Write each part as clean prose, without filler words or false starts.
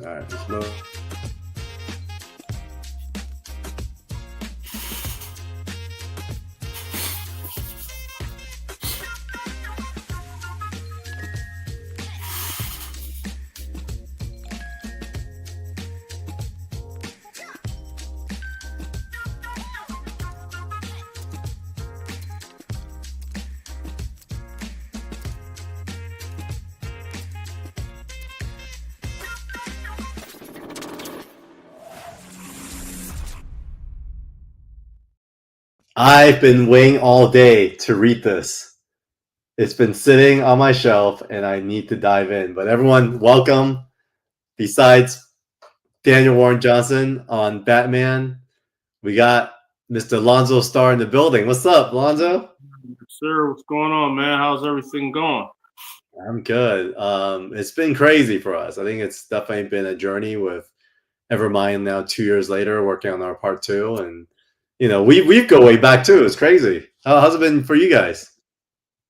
All right, let's move. I've been waiting all day to read this. It's been sitting on my shelf and I need to dive in. But everyone, welcome. Besides Daniel Warren Johnson on Batman, we got Mr. Lonzo Starr in the building. What's up, Lonzo? Sir, what's going on, man? How's everything going? I'm good. It's been crazy for us. I think it's definitely been a journey with Evermind now 2 years later, working on our part 2. And, we go way back too. It's crazy. How's it been for you guys?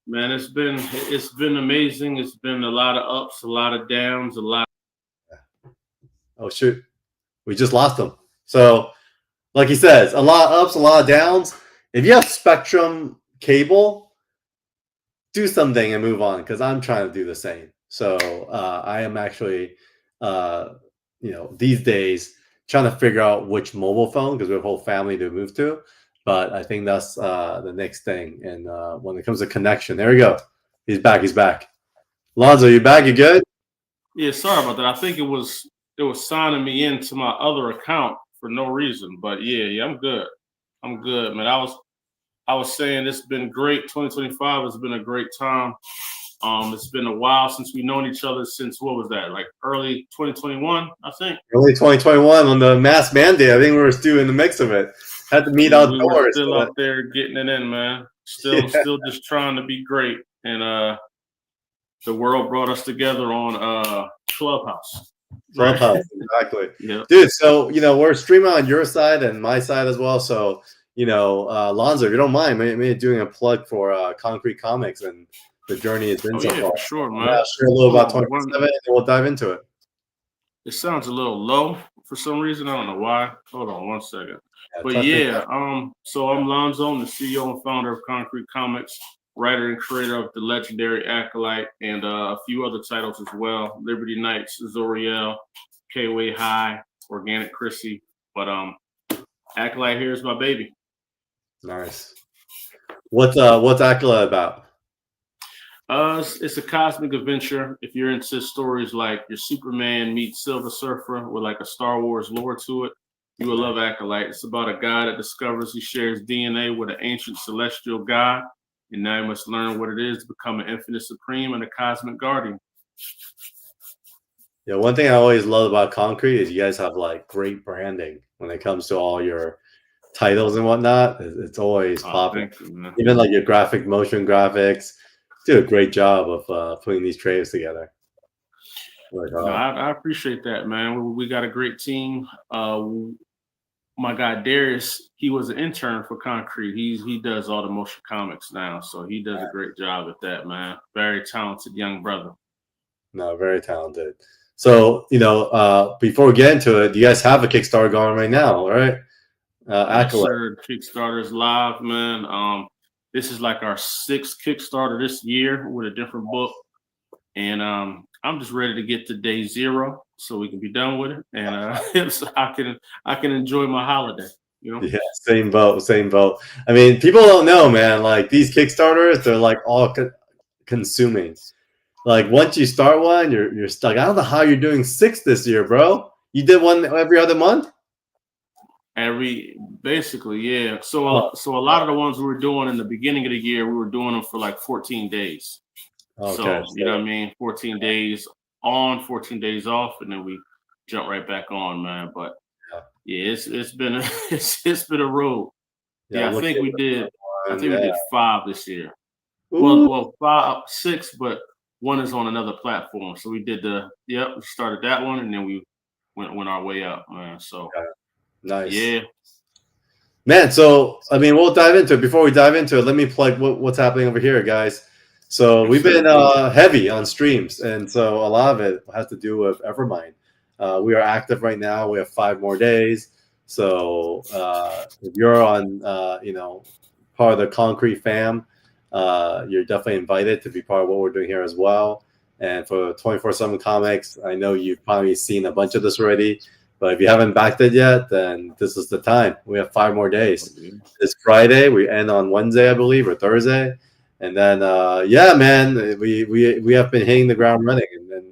Man, it's been amazing. It's been a lot of ups, a lot of downs, a lot. Oh, shoot. We just lost him. So, like he says, a lot of ups, a lot of downs. If you have Spectrum cable, do something and move on, because I'm trying to do the same. So I am actually, these days trying to figure out which mobile phone, because we have a whole family to move to. But I think that's the next thing. And when it comes to connection, there we go. He's back. He's back. Lonzo, you back? You good? Yeah, sorry about that. I think it was signing me into my other account for no reason. But yeah, I'm good. I'm good, man. I was saying it's been great. 2025 has been a great time. It's been a while since we've known each other, since what was that, like early 2021, I think. Early 2021 on the mask mandate. I think we were still in the mix of it. Had to meet outdoors. We were still out there getting it in, man. Still just trying to be great. And the world brought us together on Clubhouse. Clubhouse, exactly. Yeah. Dude, so we're streaming on your side and my side as well. So Lonzo, if you don't mind, maybe doing a plug for Concrete Comics and the journey has been so far. For sure, man. Share a little about 27 and we'll dive into it. It sounds a little low for some reason. I don't know why. Hold on one second. But yeah, so I'm Lonzo. I'm the CEO and founder of Concrete Comics, writer and creator of the legendary Acolyte and a few other titles as well. Liberty Knights, Zoriel, K-Way High, Organic Chrissy. But Acolyte here is my baby. Nice. What's Acolyte about? It's a cosmic adventure. If you're into stories like your Superman meets Silver Surfer with like a Star Wars lore to it, you will love Acolyte. It's about a guy that discovers he shares DNA with an ancient celestial god, and now he must learn what it is to become an infinite supreme and a cosmic guardian. Yeah, one thing I always love about Concrete is you guys have like great branding when it comes to all your titles and whatnot. It's always popping. Even like your motion graphics. Do a great job of putting these trays together. I appreciate that, man. We got a great team. My guy Darius, he was an intern for Concrete. He does all the motion comics now, so he does a great job at that, man. Very talented young brother. No, very talented. So before we get into it, you guys have a Kickstarter going right now, right? Acolyte. Sir, Kickstarter's live, man. This is like our 6th Kickstarter this year with a different book. And I'm just ready to get to day 0 so we can be done with it. And so I can enjoy my holiday. Yeah, same boat. I mean, people don't know, man, like these Kickstarters, they're like all consuming. Like once you start one, you're stuck. I don't know how you're doing 6 this year, bro. You did one every other month? Basically, yeah. So a lot of the ones we were doing in the beginning of the year, we were doing them for like 14 days. Okay, so you know what I mean? 14 days on, 14 days off, and then we jump right back on, man. But yeah, it's been a road. Yeah, I think we did 5 this year. Ooh. Well, 5, 6, but one is on another platform. So we did we started that one, and then we went our way up, man. So. Nice. Yeah. Man, so, I mean, we'll dive into it. Before we dive into it, let me plug what's happening over here, guys. So we've been heavy on streams, and so a lot of it has to do with Evermind. We are active right now. We have 5 more days. So if you're on, part of the Konkret fam, you're definitely invited to be part of what we're doing here as well. And for 24/7 Comics, I know you've probably seen a bunch of this already, but if you haven't backed it yet, then this is the time. We have 5 more days. It's Friday. We end on Wednesday, I believe, or Thursday. And then, yeah, man, we have been hitting the ground running,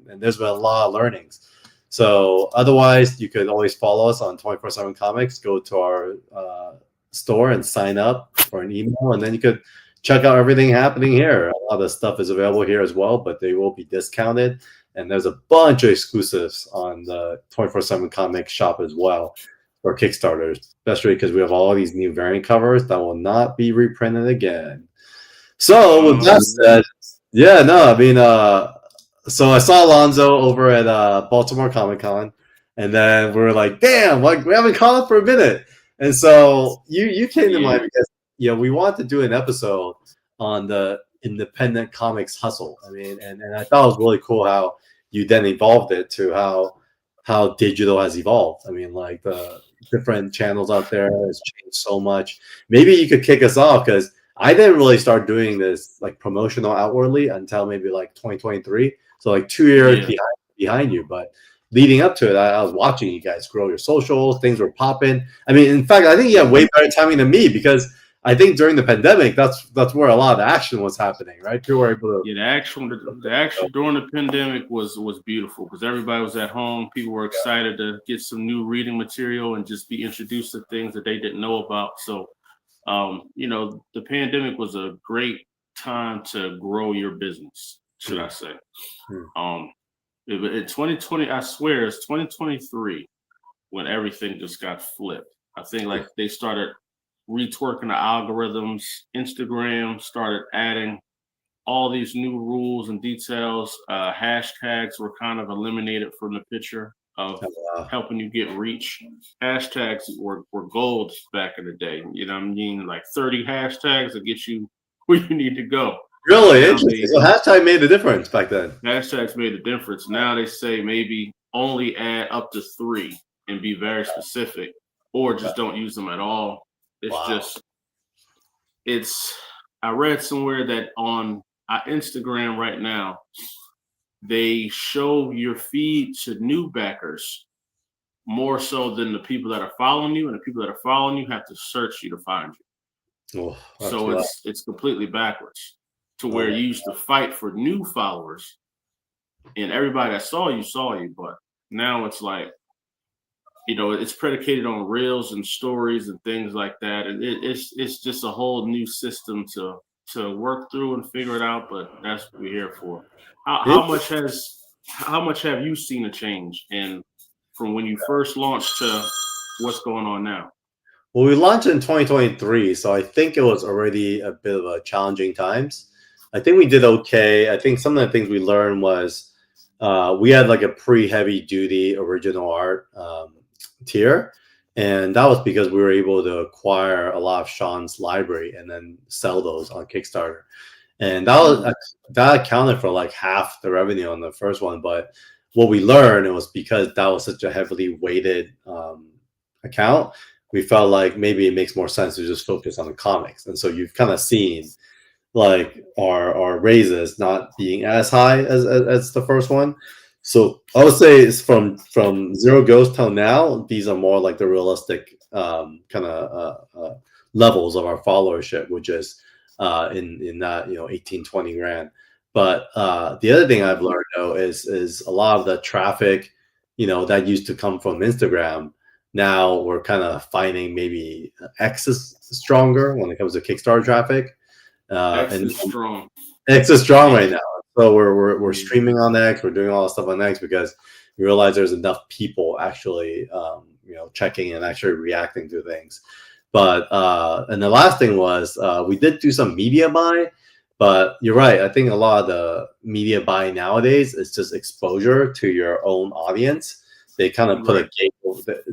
and there's been a lot of learnings. So otherwise, you could always follow us on 24/7 Comics. Go to our store and sign up for an email, and then you could check out everything happening here. A lot of stuff is available here as well, but they will be discounted. And there's a bunch of exclusives on the 24/7 Comics shop as well for Kickstarters, especially because we have all these new variant covers that will not be reprinted again. So with that said, yeah, no, I mean, so I saw Alonzo over at Baltimore Comic Con, and then we were like, damn, like we haven't caught up for a minute. And so you came to mind because we want to do an episode on the independent comics hustle. I mean, and I thought it was really cool how you then evolved it to how digital has evolved. I mean, like the different channels out there has changed so much. Maybe you could kick us off because I didn't really start doing this like promotional outwardly until maybe like 2023. So like 2 years behind you, but leading up to it, I was watching you guys grow your socials. Things were popping. I mean, in fact, I think you have way better timing than me because I think during the pandemic, that's where a lot of the action was happening, right? People were able to. Yeah, the action during the pandemic was beautiful because everybody was at home. People were excited to get some new reading material and just be introduced to things that they didn't know about. So, the pandemic was a great time to grow your business, should I say? In 2020, I swear it's 2023 when everything just got flipped. I think like they started retwerking the algorithms. Instagram started adding all these new rules and details. Hashtags were kind of eliminated from the picture of helping you get reach. Hashtags were gold back in the day. You know what I mean? Like 30 hashtags that get you where you need to go. Really interesting. So hashtag made a difference back then. Hashtags made a difference. Now they say maybe only add up to 3 and be very specific, or just don't use them at all. I read somewhere that on Instagram right now, they show your feed to new backers more so than the people that are following you, and the people that are following you have to search you to find you. So it's completely backwards to where you used to fight for new followers, and everybody that saw you, but now it's like, it's predicated on reels and stories and things like that, and it's just a whole new system to work through and figure it out. But that's what we're here for. How much have you seen a change in from when you first launched to what's going on now? Well, we launched in 2023, so I think it was already a bit of a challenging times. I think we did okay. I think some of the things we learned was we had like a pretty heavy duty original art tier, and that was because we were able to acquire a lot of Sean's library and then sell those on Kickstarter, and that accounted for like half the revenue on the first one. But what we learned, it was because that was such a heavily weighted account, we felt like maybe it makes more sense to just focus on the comics. And so you've kind of seen like our raises not being as high as the first one. So I would say it's from Zero Ghost till now, these are more like the realistic kind of levels of our followership, which is in that 18-20 grand. But the other thing I've learned though is a lot of the traffic that used to come from Instagram, now we're kind of finding maybe X is stronger when it comes to Kickstarter traffic. X is strong. X is strong right now. So we're streaming on X. We're doing all the stuff on X because we realize there's enough people actually checking and actually reacting to things. But and the last thing was we did do some media buy. But you're right. I think a lot of the media buy nowadays is just exposure to your own audience. They kind of put a gate.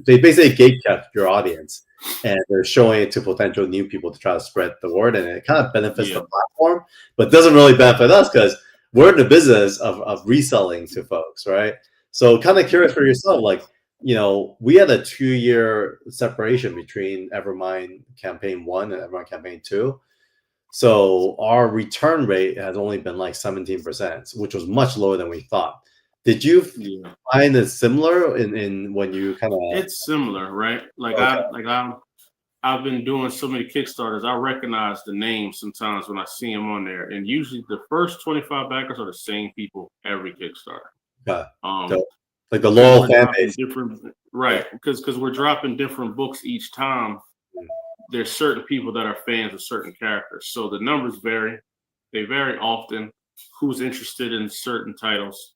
They basically gatekept your audience, and they're showing it to potential new people to try to spread the word. And it kind of benefits the platform, but doesn't really benefit us because we're in the business of reselling to folks, right? So kind of curious for yourself, like, we had a 2-year separation between Evermind campaign 1 and Evermind campaign 2. So our return rate has only been like 17%, which was much lower than we thought. Did you find it similar in when you kind of? It's similar, right? Like I've been doing so many Kickstarters. I recognize the names sometimes when I see them on there, and usually the first 25 backers are the same people every Kickstarter. Yeah. Like the loyal fan base, right? Because we're dropping different books each time. There's certain people that are fans of certain characters, so the numbers vary. They vary often. Who's interested in certain titles?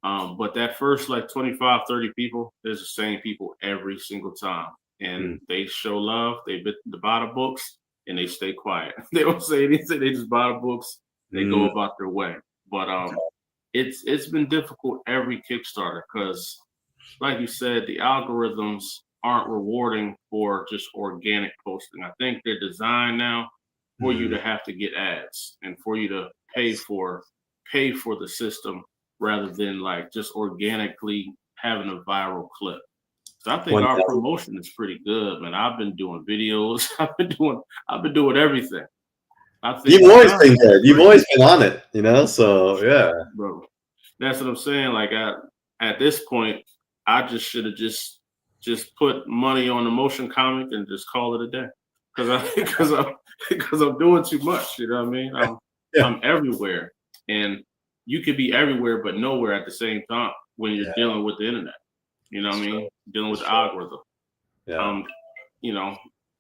But that first like 25, 30 people, there's the same people every single time. And they show love, they buy the books, and they stay quiet. They don't say anything, they just buy the books, they go about their way. But it's been difficult every Kickstarter because, like you said, the algorithms aren't rewarding for just organic posting. I think they're designed now for you to have to get ads and for you to pay for the system rather than like just organically having a viral clip. So I think our promotion is pretty good, man. I've been doing videos. I've been doing everything. I think you've always been good. You've always been on it, So yeah, bro. That's what I'm saying. Like at this point, I just should have just put money on the motion comic and just call it a day. Because I'm doing too much. You know what I mean? I'm everywhere, and you could be everywhere but nowhere at the same time when you're dealing with the internet. You know what I mean? Dealing with the algorithm. Yeah.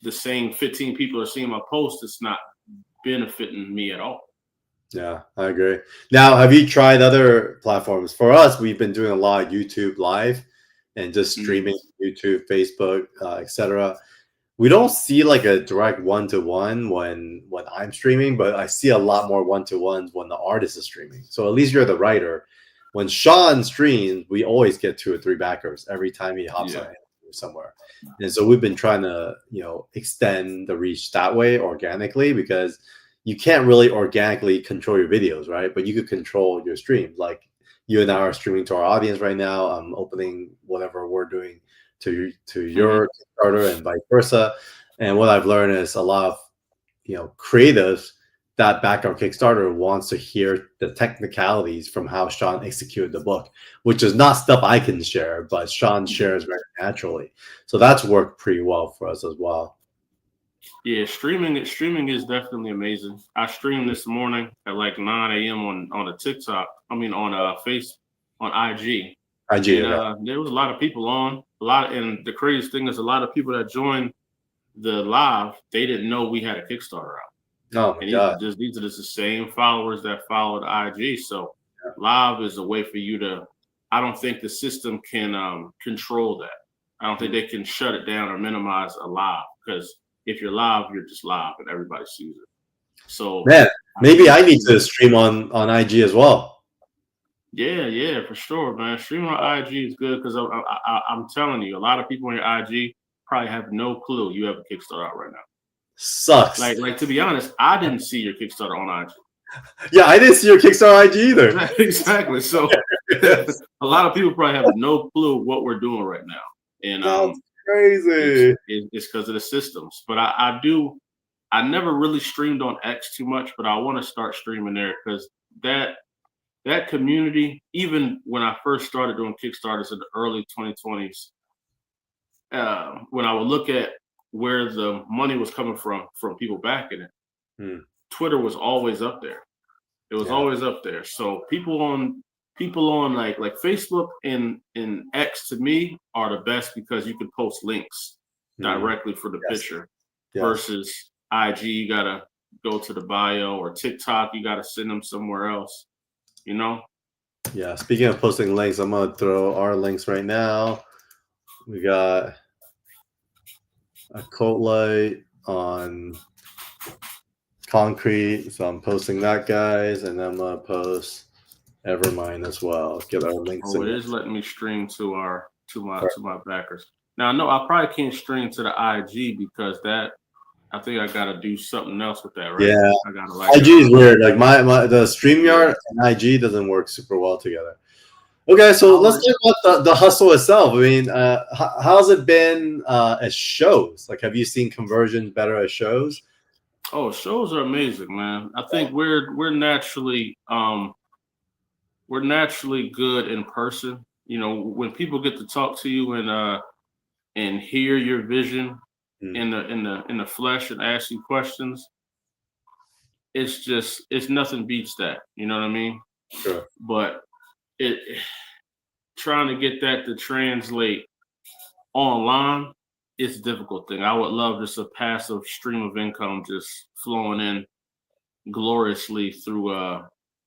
The same 15 people are seeing my post. It's not benefiting me at all. Yeah, I agree. Now, have you tried other platforms? For us, we've been doing a lot of YouTube Live and just streaming YouTube, Facebook, etc. We don't see like a direct one-to-one when I'm streaming, but I see a lot more one-to-ones when the artist is streaming. So at least you're the writer. When Sean streams, we always get 2 or 3 backers every time he hops on somewhere. And so we've been trying to, extend the reach that way organically, because you can't really organically control your videos, right? But you could control your streams. Like you and I are streaming to our audience right now. I'm opening whatever we're doing to your Kickstarter and vice versa. And what I've learned is a lot of, creatives that back our Kickstarter wants to hear the technicalities from how Sean executed the book, which is not stuff I can share, but Sean shares very naturally. So that's worked pretty well for us as well. Yeah, streaming is definitely amazing. I streamed this morning at like 9 a.m. on a TikTok. I mean on IG. And, there was a lot of people on. And the craziest thing is a lot of people that joined the live, they didn't know we had a Kickstarter out. Oh my God. These are just the same followers that followed IG. So live is a way for you to. I don't think the system can control that. I don't think they can shut it down or minimize a live, because if you're live, you're just live and everybody sees it. So man, maybe I need to stream on IG as well. Yeah, for sure, man. Streaming on IG is good because I'm telling you, a lot of people on your IG probably have no clue you have a Kickstarter out right now. Sucks. Like to be honest, I didn't see your Kickstarter on IG. Yeah, I didn't see your Kickstarter IG either. Exactly. So a lot of people probably have no clue what we're doing right now. And that's crazy. It's because of the systems. But I never really streamed on X too much, but I want to start streaming there because that community, even when I first started doing Kickstarters in the early 2020s, when I would look at where the money was coming from people backing it, Twitter was always up there. It was always up there. So people on like Facebook and X to me are the best because you can post links directly for the picture versus IG. You gotta go to the bio, or TikTok. You gotta send them somewhere else. Yeah. Speaking of posting links, I'm gonna throw our links right now. We got a Cult Light on Konkret, so I'm posting that, guys, and I'm gonna post Evermind as well. Get our links. It is letting me stream to my backers. Now, no, I probably can't stream to the IG because I think I gotta do something else with that, right? Yeah, I gotta IG is weird. Like the StreamYard and IG doesn't work super well together. Okay, so let's talk about the hustle itself. I mean, how's it been at shows? Like, have you seen conversion better at shows? Oh, shows are amazing, man. I think we're naturally good in person. You know, when people get to talk to you and hear your vision Mm, in the flesh and ask you questions, it's nothing beats that. You know what I mean? sure. But it trying to get that to translate online is a difficult thing. I would love just a passive stream of income just flowing in gloriously through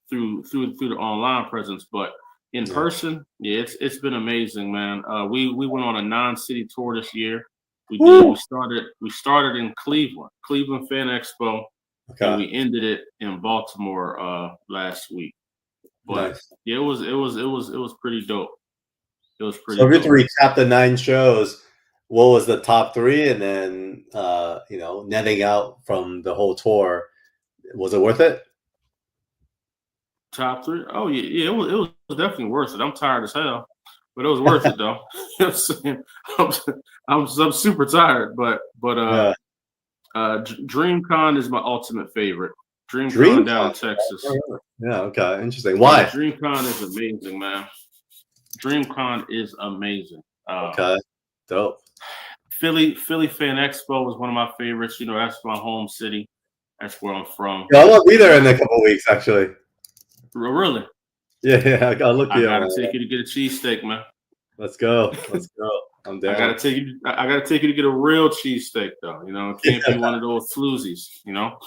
the online presence, but in Yeah. person, yeah, it's been amazing, man. We went on a non-city tour this year. Woo! We started in Cleveland Fan Expo, and Okay. we ended it in Baltimore last week. But Nice. yeah, it was pretty dope. It was So pretty if you had to dope. recap the 9 shows, what was the top three, and then netting out from the whole tour, was it worth it? Top three? Oh yeah, yeah, it was definitely worth it. I'm tired as hell, but it was worth it though. You know what I'm saying? I'm, I'm super tired, but Yeah. DreamCon is my ultimate favorite. DreamCon down DreamCon. in Texas. Yeah. Okay. Interesting. Yeah, Why? DreamCon is amazing, man. DreamCon is amazing. Okay. Dope. Philly Fan Expo was one of my favorites. You know, that's my home city. That's where I'm from. Yeah, I'll be And there in a couple weeks, actually. really, Yeah. I'll look I you gotta up. take you to get a cheesesteak, man. Let's go. Let's go. I'm I down. gotta take you. I gotta take you to get a real cheesesteak, though. You know, it can't be one of those floozies. You know.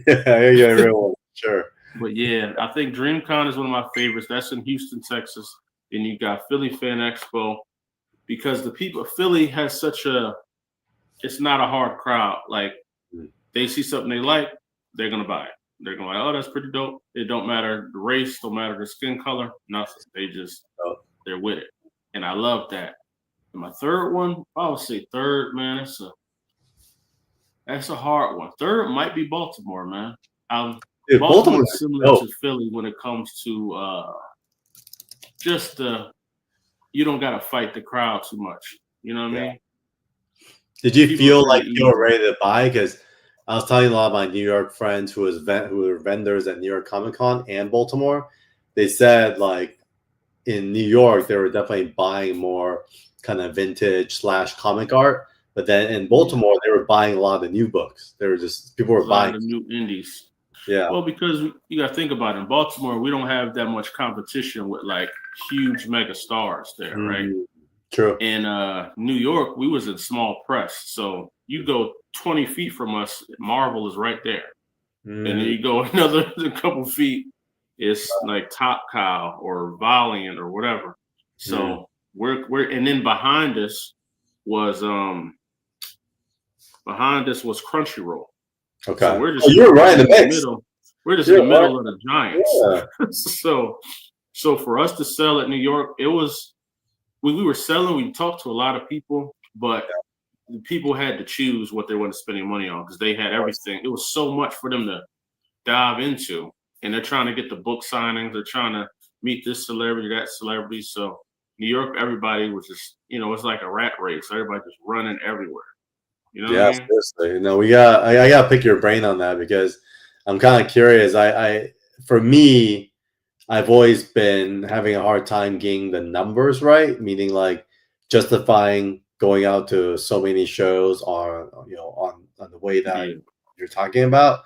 Yeah. Yeah. Real one. Sure. But yeah, I think DreamCon is one of my favorites. That's in Houston, Texas. Then you got Philly Fan Expo because the people Philly has such a. It's not a hard crowd. Like Mm. they see something they like, they're gonna buy it. They're gonna like, oh, that's pretty dope. It don't matter the race, don't matter the skin color, nothing. Oh, They're with it, and I love that. And my third one, I would say third, man. That's a hard one. Third might be Baltimore, man. dude, Baltimore Baltimore. is similar Oh, to Philly when it comes to just you don't gotta fight the crowd too much. You know what I yeah. mean? Did you People are feel pretty like you were easy. ready to buy? Because I was telling a lot of my New York friends who were vendors at New York Comic Con and Baltimore. They said like in New York they were definitely buying more kind of vintage / comic art, but then in Yeah, Baltimore they were buying a lot of the new books. They were just people a were lot buying. of the new indies. Yeah. Well, because you got to think about it. In Baltimore, we don't have that much competition with like huge mega stars there, right? Mm, true. In New York, we was in small press, so you go 20 feet from us, Marvel is right there, and then Mm, you go another couple feet, it's like Top Cow or Valiant or whatever. mm, So we're and then behind us was Crunchyroll. So okay. Oh, you were we're right in just the in the mix. middle. We're just in You're the right. middle of the giants. Yeah. So for us to sell at New York, it was we were selling. We talked to a lot of people, but the people had to choose what they wanted spending money on because they had everything. It was so much for them to dive into, and they're trying to get the book signings. They're trying to meet this celebrity, that celebrity. So New York, everybody was just it's like a rat race. Everybody just running everywhere. You know what Yeah, I mean? seriously. No, I gotta pick your brain on that because I'm kind of curious. For me, I've always been having a hard time getting the numbers right, meaning like justifying going out to so many shows on the way that Yeah. you're talking about.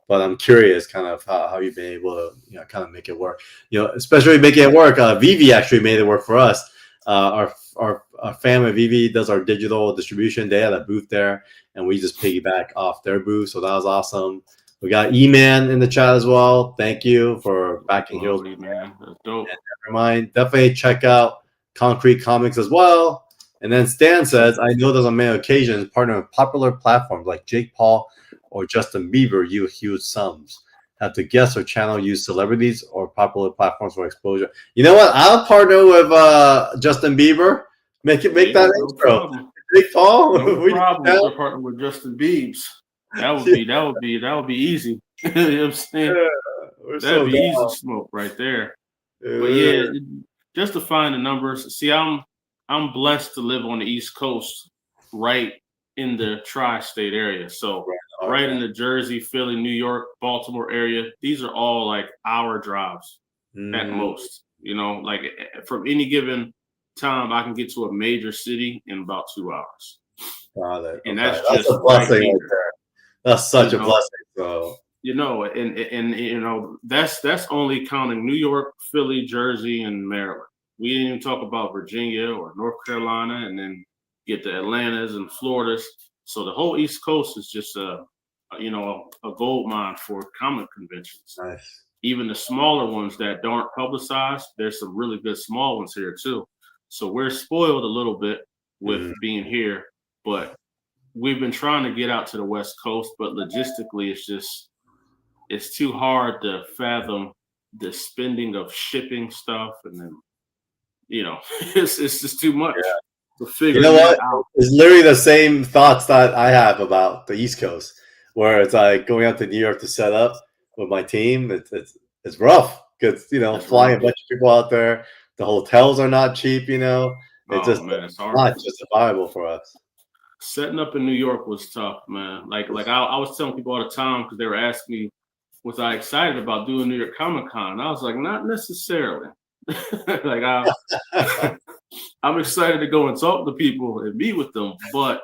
But I'm curious kind of how you've been able to kind of make it work. Especially making it work. Vivi actually made it work for us. Our family Vivi does our digital distribution. They had a booth there, and we just piggyback off their booth. So that was awesome. We got E-Man in the chat as well. Thank you for backing Heroes. Quality, man. That's dope. Never mind. Definitely check out Concrete Comics as well. And then Stan says, I know there's on many occasions partner with popular platforms like Jake Paul or Justin Bieber use huge sums. Have to guess or channel use celebrities or popular platforms for exposure. You know what? I'll partner with Justin Bieber. Make that No intro. problem. Jake Paul. No problem. We're partnering with Justin Biebs. That would be easy. You know what I'm saying? Yeah, we're That'd so be down. easy smoke right there. But Yeah. yeah, just to find the numbers. See, I'm blessed to live on the East Coast, right in the tri-state area. So right in the Jersey, Philly, New York, Baltimore area. These are all like hour drives at most. You know, like from any given time, I can get to a major city in about 2 hours. Got it. And Okay. that's That's just a blessing right here. right there. That's such a blessing. So you know, and you know, that's only counting New York, Philly, Jersey, and Maryland. We didn't even talk about Virginia or North Carolina, and then get the Atlantas and Floridas. So the whole East Coast is just a gold mine for comic conventions. nice. Even the smaller ones that aren't publicized, there's some really good small ones here too. So we're spoiled a little bit with being here, but we've been trying to get out to the West Coast, but logistically it's too hard to fathom the spending of shipping stuff, and then it's just too much to figure that out. It's literally the same thoughts that I have about the East Coast, where it's like going out to New York to set up with my team. It's rough because flying a bunch of people out there. The hotels are not cheap. It's not justifiable for us. Setting up in New York was tough, man. Like I was telling people all the time because they were asking me, was I excited about doing New York Comic Con? I was like, not necessarily. Like I'm excited to go and talk to people and meet with them, but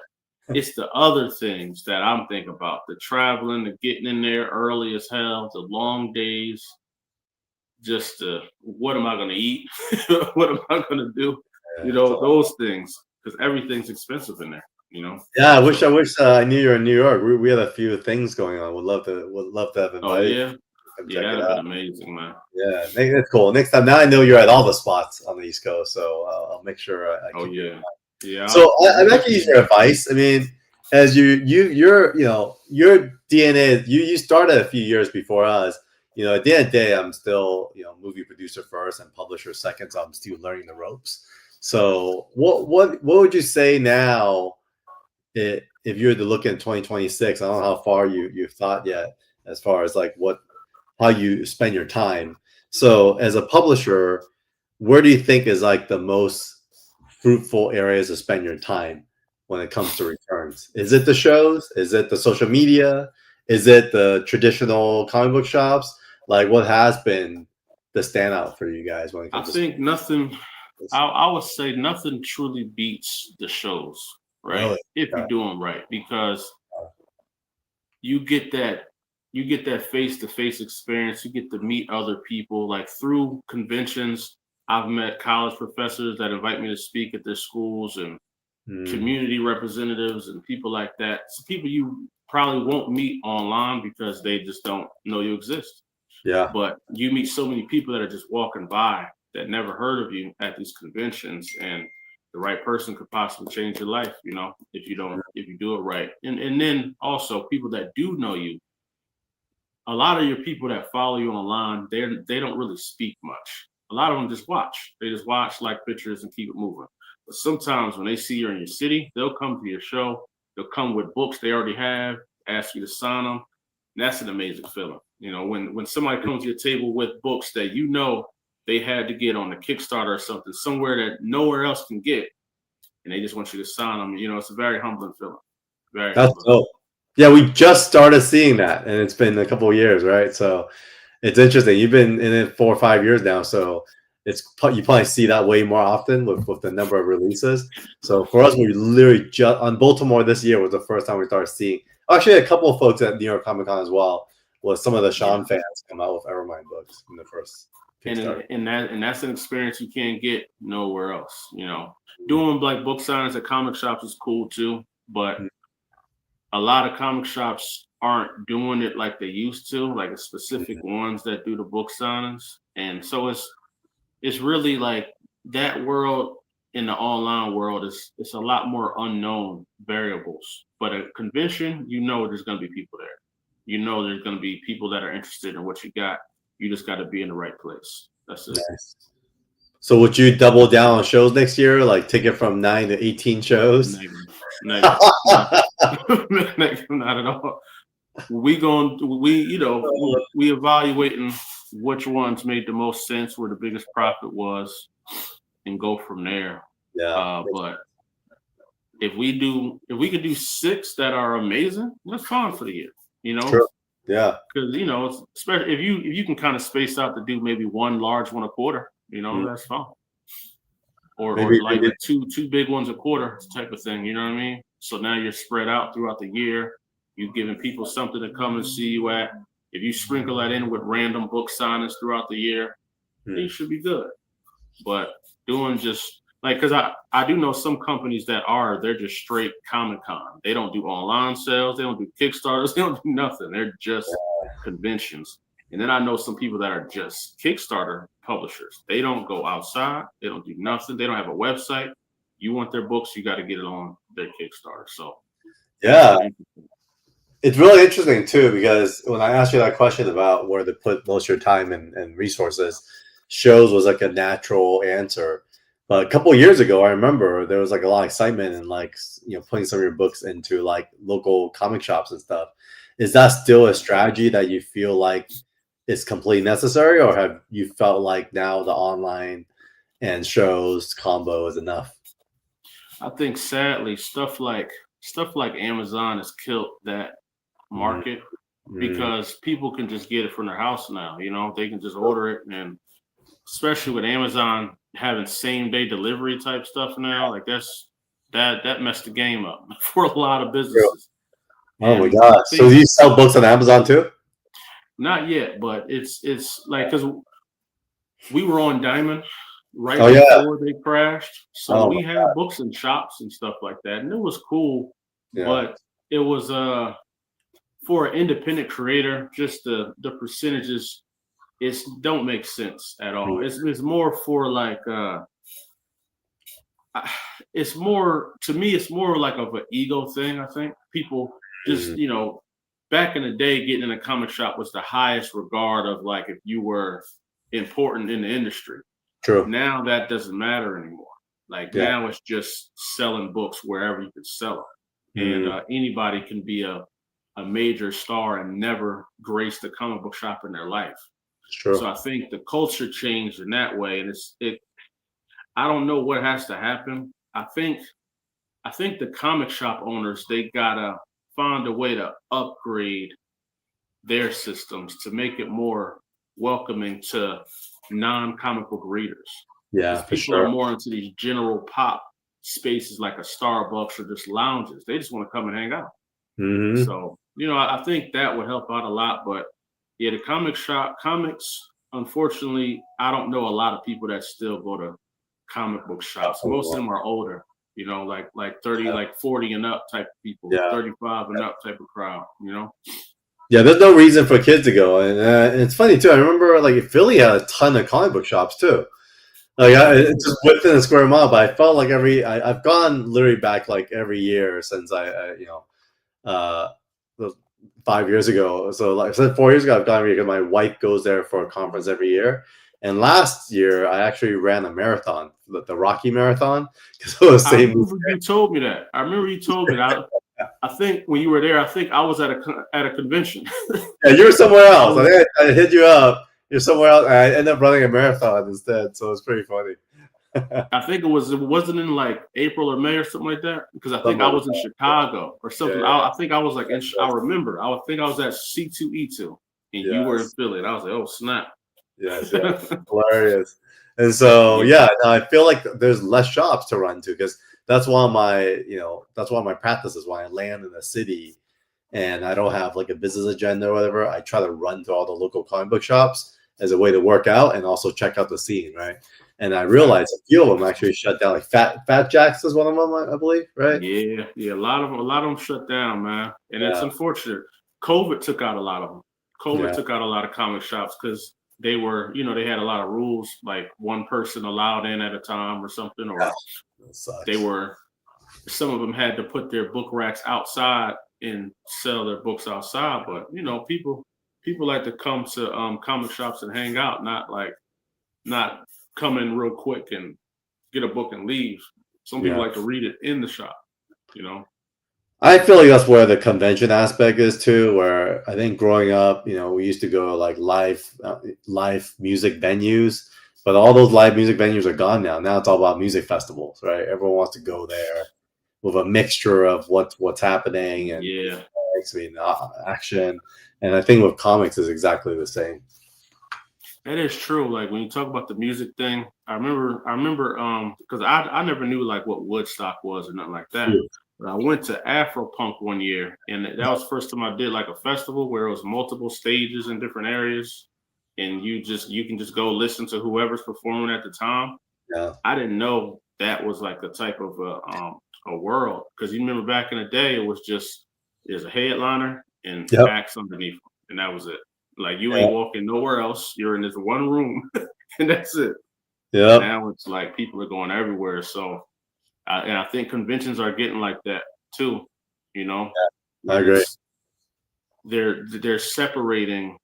it's the other things that I'm thinking about: the traveling, the getting in there early as hell, the long days. Just what am I going to eat? What am I going to do? Those things, because everything's expensive in there. Yeah, I wish I knew you were in New York. We had a few things going on. Would love to have invited. Oh yeah, that'd have been amazing, man. Yeah, that's cool. Next time, now I know you're at all the spots on the East Coast, so I'll make sure I keep you in mind. Yeah. So I'm not gonna use your advice. I mean, as your DNA, you started a few years before us. At the end of the day, I'm still movie producer first and publisher second, so I'm still learning the ropes. So what would you say now? If you were to look at 2026, I don't know how far you've thought yet as far as like how you spend your time. So as a publisher, where do you think is like the most fruitful areas to spend your time when it comes to returns? Is it the shows? Is it the social media? Is it the traditional comic book shops? Like what has been the standout for you guys when it comes I think nothing. I would say nothing truly beats the shows. Right. Really? If you do them right, because you get that face-to-face experience. You get to meet other people. Like through conventions, I've met college professors that invite me to speak at their schools, and community representatives and people like that. So people you probably won't meet online because they just don't know you exist. Yeah. But you meet so many people that are just walking by that never heard of you at these conventions, and the right person could possibly change your life, if you do it right. And then also people that do know you, a lot of your people that follow you online, they don't really speak much. A lot of them just watch. They just watch, like pictures, and keep it moving. But sometimes when they see you're in your city, they'll come to your show. They'll come with books they already have, ask you to sign them. And that's an amazing feeling. When somebody comes to your table with books that they had to get on a Kickstarter or something, somewhere that nowhere else can get, and they just want you to sign them. It's a very humbling feeling. That's dope. Yeah, we just started seeing that, and it's been a couple of years, right? So it's interesting. You've been in it 4 or 5 years now, so you probably see that way more often with the number of releases. So for us, we literally just on Baltimore this year was the first time we started seeing. Actually, a couple of folks at New York Comic Con as well. Was some of the Sean fans come out with Evermind books in the first Kickstarter. And that's an experience you can't get nowhere else. Doing like book signings at comic shops is cool too, but a lot of comic shops aren't doing it like they used to, like specific ones that do the book signings. And so it's really like that world in the online world it's a lot more unknown variables. But at a convention, there's going to be people there. There's going to be people that are interested in what you got. You just got to be in the right place. That's it. Nice. So would you double down on shows next year? Like take it from 9 to 18 shows? Negative. Not at all. We evaluating which ones made the most sense, where the biggest profit was, and go from there. Yeah. But if we could do 6 that are amazing, that's fine for the year. You know, True. Yeah. because especially if you can kind of space out to do maybe one large one a quarter, that's fine. Or Maybe like two big ones a quarter type of thing. You know what I mean? So now you're spread out throughout the year. You're giving people something to come and see you at. If you sprinkle that in with random book signings throughout the year, you should be good. But doing just like, because I do know some companies they're just straight Comic-Con. They don't do online sales. They don't do Kickstarters. They don't do nothing. They're just conventions. And then I know some people that are just Kickstarter publishers. They don't go outside. They don't do nothing. They don't have a website. You want their books, you got to get it on their Kickstarter. So yeah, it's really interesting too, because when I asked you that question about where to put most of your time and resources, shows was like a natural answer. But a couple of years ago, I remember there was like a lot of excitement and like, putting some of your books into like local comic shops and stuff. Is that still a strategy that you feel like is completely necessary, or have you felt like now the online and shows combo is enough? I think sadly stuff like Amazon has killed that market because people can just get it from their house now. They can just order it, and especially with Amazon having same day delivery type stuff now, like that messed the game up for a lot of businesses. Oh my gosh! So do you sell books on Amazon too? Not yet, but it's like, because we were on Diamond right before they crashed, so we had books in shops and stuff like that, and it was cool. Yeah. But it was for an independent creator, just the percentages don't make sense at all. It's more for like it's more, to me, it's more like of an ego thing. I think people just back in the day, getting in a comic shop was the highest regard of like if you were important in the industry. True. Now that doesn't matter anymore. Like now it's just selling books wherever you can sell them, and anybody can be a major star and never grace the comic book shop in their life. True. So I think the culture changed in that way, and I don't know what has to happen. I think the comic shop owners, they gotta find a way to upgrade their systems to make it more welcoming to non-comic book readers. Yeah, for people are more into these general pop spaces like a Starbucks or just lounges. They just want to come and hang out. So, I think that would help out a lot. But yeah, the comics, unfortunately, I don't know a lot of people that still go to comic book shops. Most of them are older, like 30, like 40 and up type of people, 35 and up type of crowd, Yeah, there's no reason for kids to go. And it's funny too. I remember like Philly had a ton of comic book shops too. Like it's just within a square mile, but I felt like I've gone literally back like every year since I 5 years ago. So like I said, 4 years ago, I've gone because my wife goes there for a conference every year. And last year, I actually ran a marathon, the Rocky Marathon, because it was the same. I remember you told me that. I think when you were there, I think I was at a convention. Yeah, you were somewhere else. I think I hit you up. You're somewhere else. And I ended up running a marathon instead, so it's pretty funny. I think it wasn't in like April or May or something like that, because I think I was in Chicago or something. I think I was like I remember. I think I was at C2E2, and you were in Philly. And I was like, oh snap! Yes. Hilarious. And so I feel like there's less shops to run to, because that's one of my practices when I land in a city and I don't have like a business agenda or whatever. I try to run to all the local comic book shops as a way to work out and also check out the scene, right? And I realized a few of them actually shut down. Like Fat Jack's is one of them, I believe, right? Yeah. A lot of them shut down, man. And it's unfortunate. COVID took out a lot of them. COVID took out a lot of comic shops because they were, they had a lot of rules, like one person allowed in at a time or something, or some of them had to put their book racks outside and sell their books outside. But people like to come to comic shops and hang out, not come in real quick and get a book and leave. Some people like to read it in the shop, I feel like that's where the convention aspect is too, where I think growing up, we used to go like live music venues, But all those live music venues are gone now. Now it's all about music festivals, right? Everyone wants to go there with a mixture of what's happening and action. And I think with comics is exactly the same. That is true. Like when you talk about the music thing, I remember because I never knew like what Woodstock was or nothing like that. Yeah. But I went to Afropunk one year, and that was the first time I did like a festival where it was multiple stages in different areas, and you can just go listen to whoever's performing at the time. Yeah. I didn't know that was like a type of a world, because you remember back in the day it was just there's a headliner and acts underneath, and that was it. Like you ain't walking nowhere else. You're in this one room, and that's it. Yeah. Now it's like people are going everywhere. So, and I think conventions are getting like that too. You know, I agree. They're separating.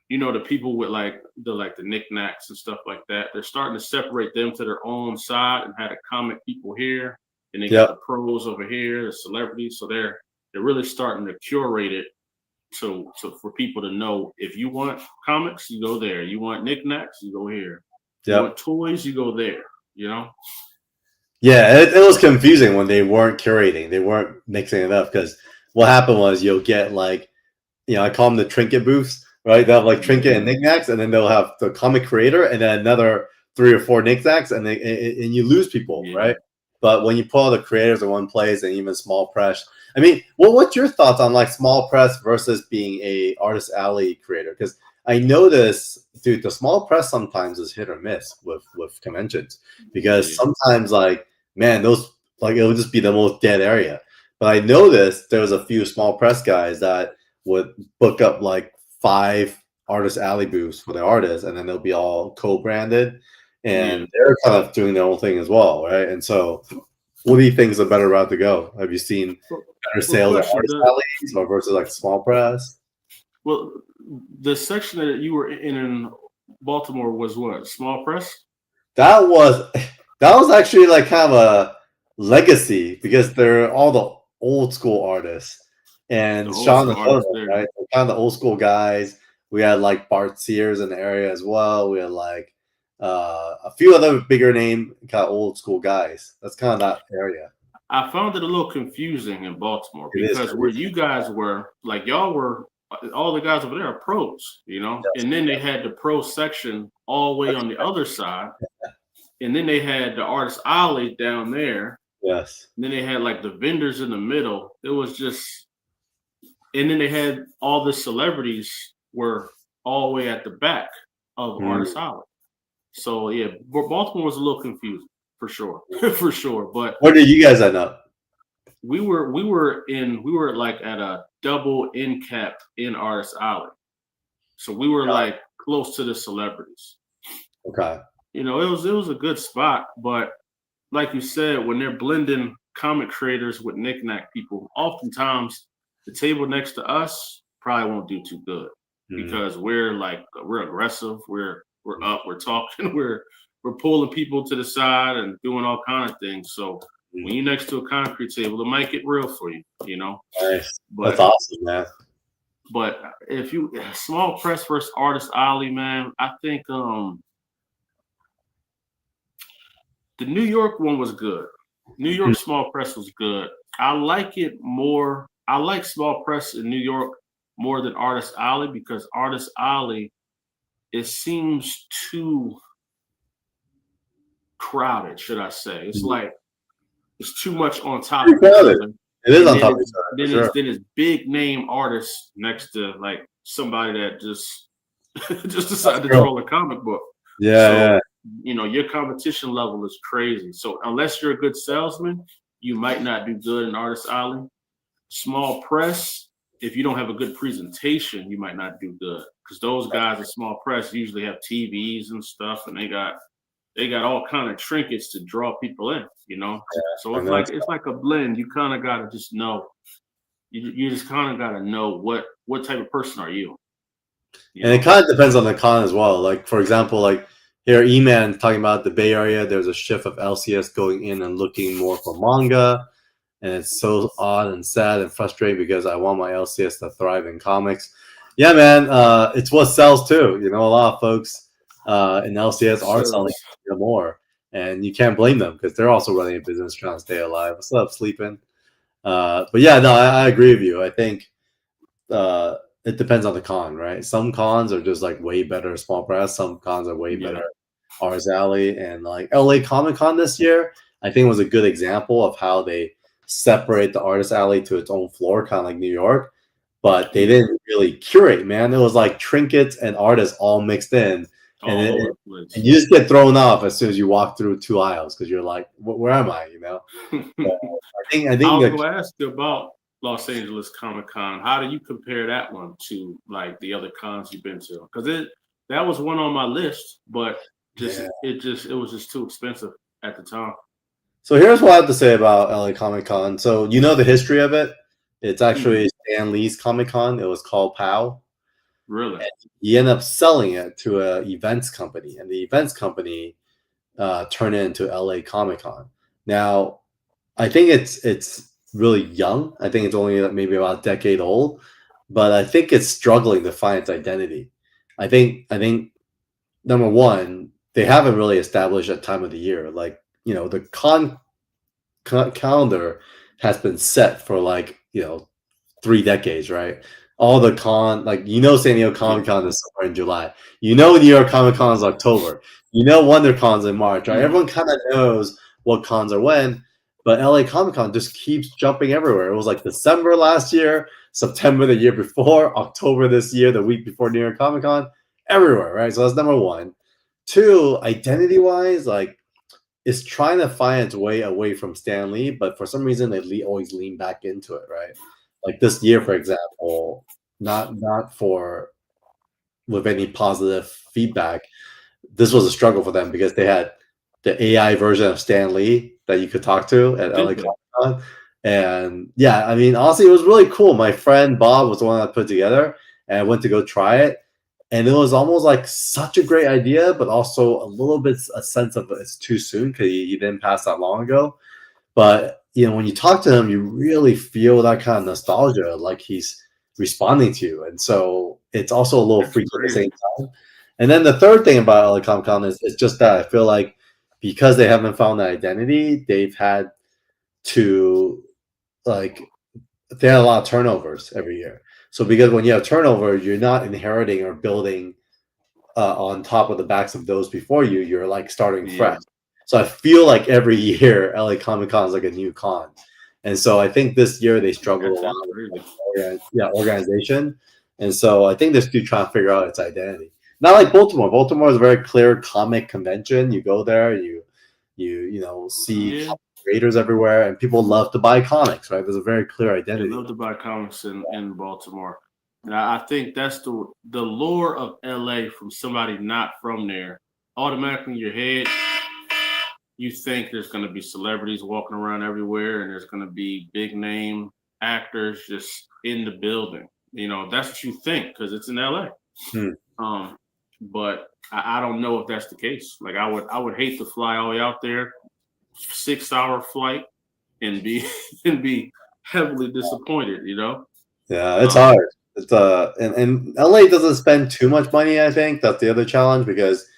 You know, the people with like the knickknacks and stuff like that. They're starting to separate them to their own side and have the comic people here, and they got the pros over here, the celebrities. So they're really starting to curate it. So for people to know, if you want comics, you go there. You want knickknacks, you go here. You want toys, you go there. You know. Yeah, it was confusing when they weren't curating. They weren't mixing it up, because what happened was you'll get like, I call them the trinket booths, right? They'll have like trinket and knickknacks, and then they'll have the comic creator, and then another 3 or 4 knickknacks, and you lose people, right? But when you pull all the creators in one place, and even small press, I mean, what's your thoughts on like small press versus being a artist alley creator? Because I notice, dude, the small press sometimes is hit or miss with conventions, because sometimes like, man, those like it'll just be the most dead area. But I noticed there was a few small press guys that would book up like 5 artist alley booths for the artists, and then they'll be all co-branded, and they're kind of doing their own thing as well, right? And so, what do you think is a better route to go? Have you seen better sales at artist alleys or versus like small press? Well, the section that you were in Baltimore was what? Small press? That was actually like kind of a legacy, because they're all the old school artists. And Sean and Hood, right? They're kind of the old school guys. We had like Bart Sears in the area as well. We had like a few other bigger name kind of old school guys. That's kind of that area. I found it a little confusing in Baltimore, because where you guys were, like y'all were, all the guys over there are pros, you know, and then they had the pro section all the way on the other side. And then they had the artist alley down there. Yes. And then they had like the vendors in the middle. It was just, and then they had all the celebrities were all the way at the back of artist alley. So yeah, Baltimore was a little confusing for sure, for sure. But where did you guys end up? We were like at a double end cap in artist alley. So we were like close to the celebrities. Okay. You know, it was a good spot, but like you said, when they're blending comic creators with knickknack people, oftentimes the table next to us probably won't do too good, because we're aggressive, we're up, we're talking, we're pulling people to the side and doing all kind of things. So when you're next to a concrete table, it might get real for you, you know. Nice. That's awesome, man. But if you small press versus artist alley, man, I think the New York one was good. New York small press was good. I like it more. I like small press in New York more than artist alley, because artist alley, it seems too crowded, should I say. It's like it's too much on top of each other. It is on top of each other. Then it's big name artists next to like somebody that just decided to draw a comic book. Yeah. You know, your competition level is crazy. So unless you're a good salesman, you might not do good in artist alley. Small press, if you don't have a good presentation, you might not do good, because those guys at small press usually have TVs and stuff, and they got all kind of trinkets to draw people in, you know. So it's like a blend. You kind of gotta just know. You just kind of gotta know what type of person are you. And it kind of depends on the con as well. Like for example, like here, E-Man talking about the Bay Area. There's a shift of LCS going in and looking more for manga, and it's so odd and sad and frustrating, because I want my LCS to thrive in comics. Yeah, man, it's what sells too. You know, a lot of folks and LCS are So selling more, and you can't blame them because they're also running a business trying to stay alive. What's up, sleeping? But yeah, no, I agree with you. I think it depends on the con, right? Some cons are just like way better small press. Some cons are way better Artist Alley, and like LA Comic Con this year, I think was a good example of how they separate the Artist Alley to its own floor, kind of like New York, but they didn't really curate. Man, it was like trinkets and artists all mixed in, and and you just get thrown off as soon as you walk through 2 aisles because you're like, where am I? You know. I think I was going to ask you about Los Angeles Comic Con. How do you compare that one to like the other cons you've been to? Because that was one on my list, but it was just too expensive at the time. So here's what I have to say about LA Comic Con. So you know the history of it. It's actually Stan Lee's Comic Con. It was called POW. Really? And he ended up selling it to an events company, and the events company turned it into LA Comic Con. Now, I think it's really young. I think it's only maybe about a decade old, but I think it's struggling to find its identity. I think number one, they haven't really established a time of the year. Like, you know, the calendar has been set for like, you know, 3 decades, right? All the like, you know, San Diego Comic Con is somewhere in July. You know, New York Comic Con is October. You know, WonderCon's in March, right? Everyone kind of knows what cons are when, but LA Comic Con just keeps jumping everywhere. It was like December last year, September the year before, October this year, the week before New York Comic Con, everywhere, right? So that's number one. Two, identity wise, like, is trying to find its way away from Stan Lee, but for some reason they always lean back into it, right? Like this year, for example, not for with any positive feedback. This was a struggle for them because they had the AI version of Stan Lee that you could talk to at LA Comic Con. And yeah, I mean, honestly, it was really cool. My friend Bob was the one that put it together, and I went to go try it. And it was almost like such a great idea, but also a little bit a sense of it's too soon because he didn't pass that long ago. But you know, when you talk to him, you really feel that kind of nostalgia, like he's responding to you. And so it's also a little freaky at the same time. And then the third thing about LA Comic Con is just that I feel like because they haven't found that identity, they've had to like they had a lot of turnovers every year. So because when you have turnover, you're not inheriting or building on top of the backs of those before you. You're like starting fresh. So I feel like every year LA Comic Con is like a new con. And so I think this year they struggled a lot with organization. And so I think they're still trying to figure out its identity. Not like Baltimore. Baltimore is a very clear comic convention. You go there, you know, see creators everywhere, and people love to buy comics, right? There's a very clear identity. They love to buy comics in Baltimore. And I think that's the lure of LA from somebody not from there. Automatically in your head, you think there's going to be celebrities walking around everywhere and there's going to be big name actors just in the building. You know, that's what you think because it's in LA. But I don't know if that's the case. Like I would hate to fly all the way out there, 6-hour flight, and be heavily disappointed, you know? Yeah, it's hard. It's and LA doesn't spend too much money, I think. That's the other challenge because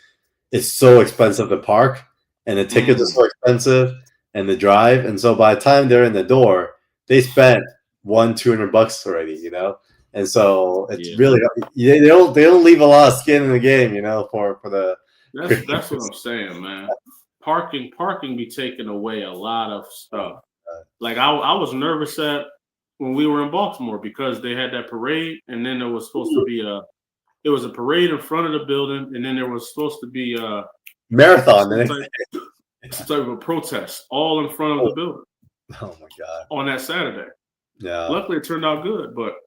it's so expensive to park and the tickets are so expensive and the drive. And so by the time they're in the door, they spent $200 already, you know? And so it's really they don't leave a lot of skin in the game, you know, for the that's what I'm saying, man. Parking be taking away a lot of stuff. Like I was nervous when we were in Baltimore because they had that parade, and then there was supposed to be a parade in front of the building, and then there was supposed to be a marathon, some type of a protest all in front of the building. Oh my god! On that Saturday. Yeah. Luckily, it turned out good, but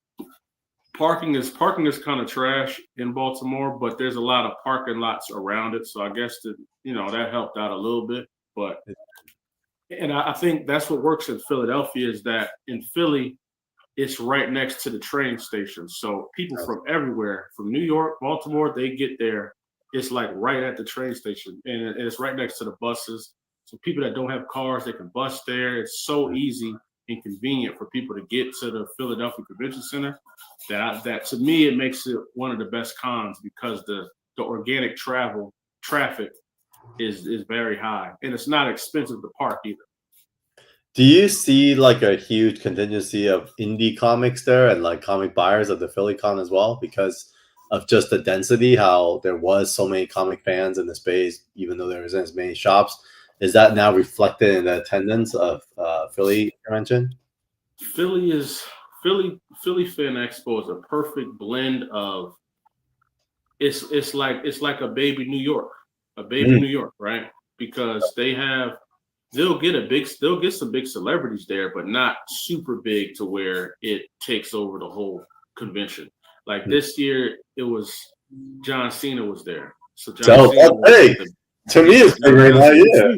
parking is kind of trash in Baltimore, but there's a lot of parking lots around it, so I guess that helped out a little bit, but. And I think that's what works in Philadelphia is that in Philly, it's right next to the train station. So people from everywhere, from New York, Baltimore, they get there. It's like right at the train station, and it's right next to the buses. So people that don't have cars, they can bus there. It's so easy and convenient for people to get to the Philadelphia Convention Center that to me, it makes it one of the best cons because the the organic traffic is very high, and it's not expensive to park either. Do you see like a huge contingency of indie comics there and like comic buyers of the Philly Con as well because of just the density? How there was so many comic fans in the space, even though there isn't as many shops. Is that now reflected in the attendance of Philly convention? Philly Fan Expo is a perfect blend of it's like a baby New York, right? Because they'll get some big celebrities there, but not super big to where it takes over the whole convention. Like this year, it was John Cena was there. So John Cena was big. To me, it's big right now. Yeah,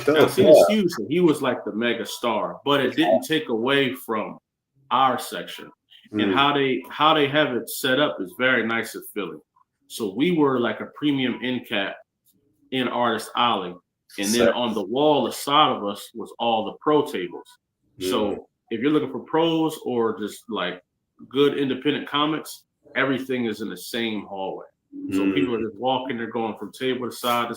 John Cena's huge. So he was like the mega star, but it didn't take away from our section. And how they have it set up is very nice at Philly. So we were like a premium end cap in Artist Alley. And then on the wall aside of us was all the pro tables. So if you're looking for pros or just like good independent comics, everything is in the same hallway. So people are just walking, they're going from table to side,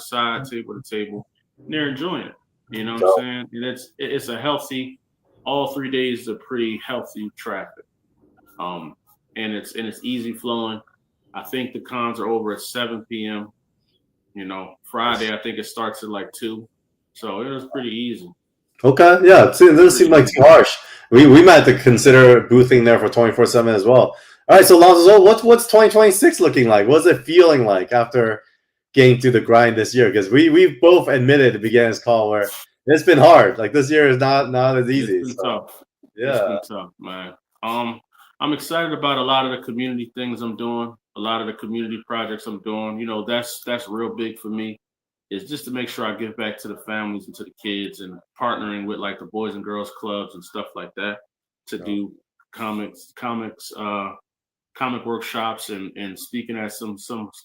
table to table, and they're enjoying it. You know what I'm saying? And it's a healthy, all 3 days is a pretty healthy traffic. And it's easy flowing. I think the cons are over at 7 p.m. You know, Friday, I think it starts at like 2. So it was pretty easy. Okay, yeah, it doesn't seem like too harsh. We might have to consider boothing there for 24/7 as well. All right, so Lonzo, what's 2026 looking like? What's it feeling like after getting through the grind this year? Because we've both admitted at the beginning of this call where it's been hard. Like this year is not as easy. It's been tough. Yeah, it's been tough, man. I'm excited about a lot of the community things I'm doing, a lot of the community projects I'm doing. You know, that's real big for me. Is just to make sure I give back to the families and to the kids, and partnering with like the Boys and Girls Clubs and stuff like that to do comic workshops and speaking at some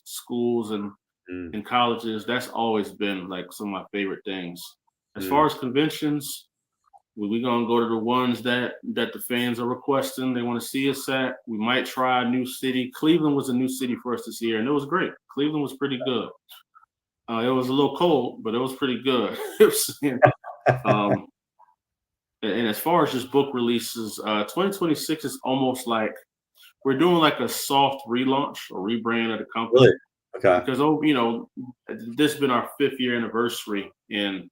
schools and colleges. That's always been like some of my favorite things. As far as conventions, we're gonna go to the ones that the fans are requesting. They want to see us at. We might try a new city. Cleveland was a new city for us this year, and it was great. Cleveland was pretty good. It was a little cold, but it was pretty good. And as far as just book releases, 2026 is almost like we're doing like a soft relaunch or rebrand of the company. Really? Okay. Because this has been our 5th year anniversary, and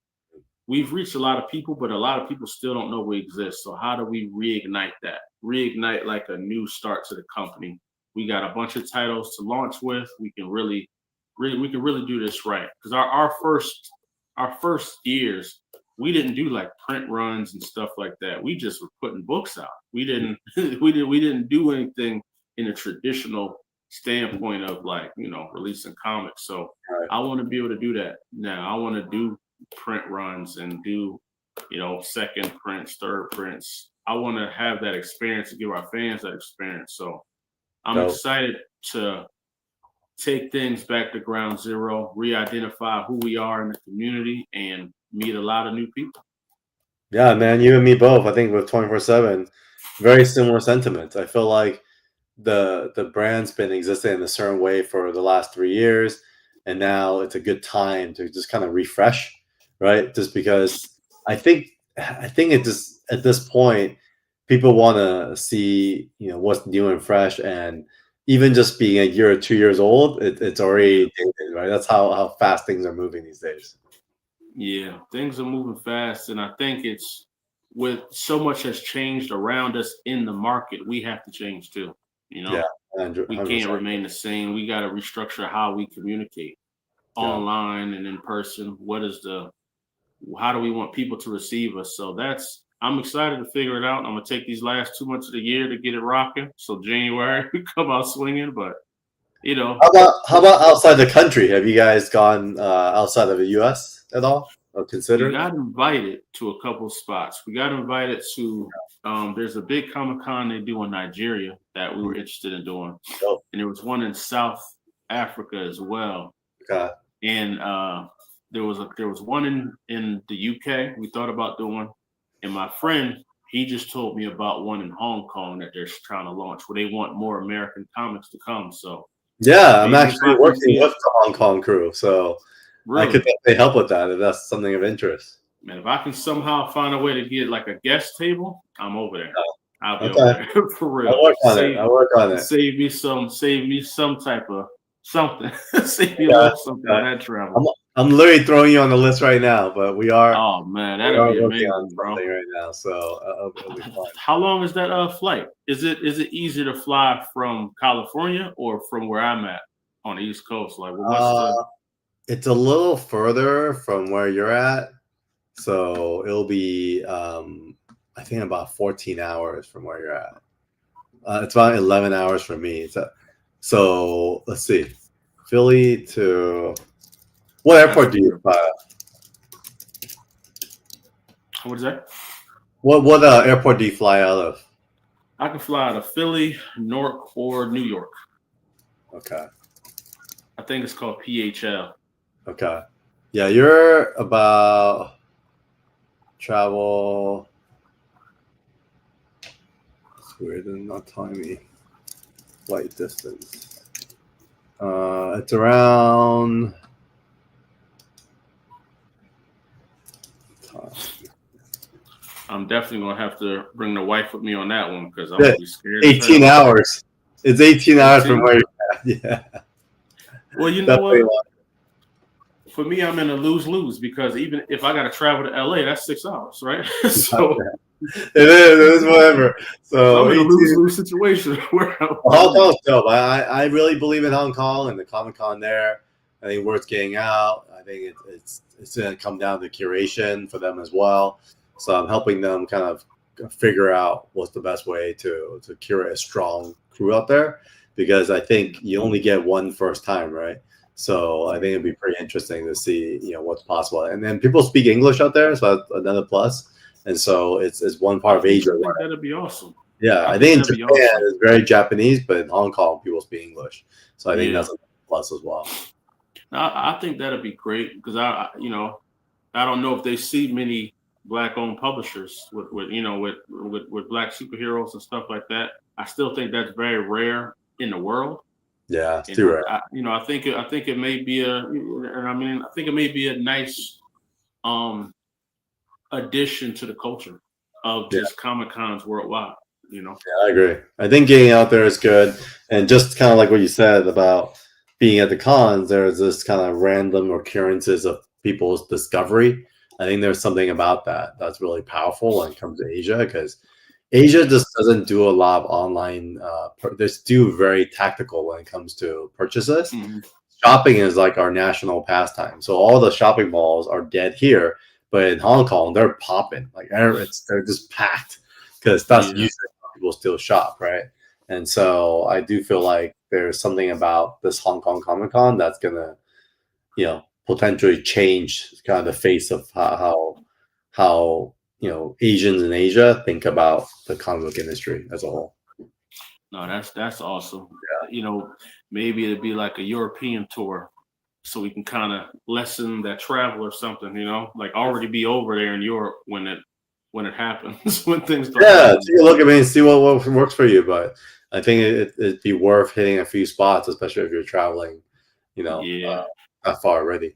we've reached a lot of people, but a lot of people still don't know we exist. So how do we reignite that? Reignite like a new start to the company. We got a bunch of titles to launch with. We can really do this right. Because our first years, we didn't do like print runs and stuff like that. We just were putting books out. We didn't do anything in a traditional standpoint of like, releasing comics. So I want to be able to do that now. I want to do print runs and do, second prints, third prints. I want to have that experience to give our fans that experience. So I'm excited to take things back to ground zero, re-identify who we are in the community, and meet a lot of new people. Yeah, man, you and me both. I think with 24/7, very similar sentiments. I feel like the brand's been existing in a certain way for the last 3 years, and now it's a good time to just kind of refresh, right? Just because I think it just at this point, people want to see what's new and fresh, and even just being a year or 2 years old, it's already dated, right? That's how fast things are moving these days. Yeah, things are moving fast, and I think it's with so much has changed around us in the market, we have to change too. Yeah, 100%. We can't remain the same. We got to restructure how we communicate online and in person. How do we want people to receive us? So I'm excited to figure it out. I'm gonna take these last 2 months of the year to get it rocking. So January we come out swinging, but How about outside the country? Have you guys gone outside of the U.S. at all, or considered? We got invited to a couple spots. We got invited to there's a big Comic-Con they do in Nigeria that we were interested in doing, and there was one in South Africa as well. Okay. And there was one in the UK we thought about doing, and my friend, he just told me about one in Hong Kong that they're trying to launch where they want more American comics to come. So Yeah, I'm Maybe if actually I can working get with the Hong Kong crew, so I could really, definitely help with that if that's something of interest. man, if I can somehow find a way to get like a guest table, I'm over there. I'll be over Okay, there for I'll real. work on it. I'll work on it. Save me some type of something. Save me a Yeah, little something on yeah. that travel. I'm literally throwing you on the list right now, but Oh man, we that'd are be working on amazing, bro. something right now, so it'll be fun. How long is that flight? Is it easier to fly from California or from where I'm at on the East Coast? Like, well, what's the? Uh, it's a little further from where you're at, so it'll be I think about 14 hours from where you're at. It's about 11 hours for me. So let's see, Philly to what That's airport do you real. fly at? What is that? What airport do you fly out of? I can fly to Philly, Newark, or New York. Okay, I think it's called PHL. okay, yeah, you're about travel. It's weird, they're not telling me flight distance. It's around. I'm definitely gonna have to bring the wife with me on that one because I'm gonna be scared as 18 hell. hours. It's 18 hours from 18. where you're at. Yeah, Well, you know definitely. what? For me, I'm in a lose-lose because even if I got to travel to LA, that's 6 hours, right? so, It is whatever. so I'm So in a 18. lose-lose situation where Hong I'm Kong's dope. I really believe in Hong Kong and the Comic Con there. I think worth getting out. I think it's going to come down to curation for them as well. So I'm helping them kind of figure out what's the best way to curate a strong crew out there, because I think you only get one first time, right? So I think it'd be pretty interesting to see what's possible. And then people speak English out there, so that's another plus. And so it's one part of Asia. I think that'd be awesome. Yeah, I I think think in that'd be Japan awesome. it's very Japanese, but in Hong Kong people speak English, so I think Yeah, that's a plus as well. I think that'd be great because I don't know if they see many black-owned publishers with black superheroes and stuff like that. I still think that's very rare in the world. Yeah, it's And too rare. I think it may be I think it may be a nice um addition to the culture of Yeah, just Comic Cons worldwide. yeah, I agree. I think getting out there is good, and just kind of like what you said about being at the cons, there's this kind of random occurrences of people's discovery. I think there's something about that that's really powerful when it comes to Asia, because Asia Yeah. just doesn't do a lot of online. They're still very tactical when it comes to purchases. Mhm. Shopping is like our national pastime. So all the shopping malls are dead here, but in Hong Kong they're popping. Like they're just packed because that's Yeah. usually how people still shop, right? And so I do feel like there's something about this Hong Kong Comic Con that's gonna, potentially change kind of the face of how Asians in Asia think about the comic book industry as a whole. No, that's awesome. Maybe it'd be like a European tour so we can kind of lessen that travel or something, like already be over there in Europe when it happens, when things start Yeah, happening. take a look at me and see what works for you. But I think it'd be worth hitting a few spots, especially if you're traveling, Yeah. that far already.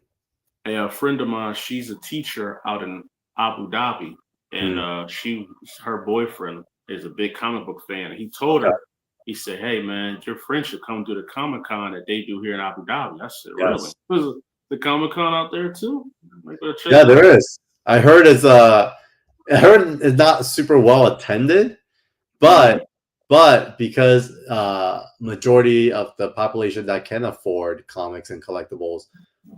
A friend of mine, she's a teacher out in Abu Dhabi, and Mm, her boyfriend is a big comic book fan. And he told okay. her, he said, "Hey man, your friend should come to the Comic Con that they do here in Abu Dhabi." I said, "Really? Yes. There's the Comic Con out there too? I better check Yeah, it there out." is. I heard it's not super well attended, Mm, but because majority of the population that can afford comics and collectibles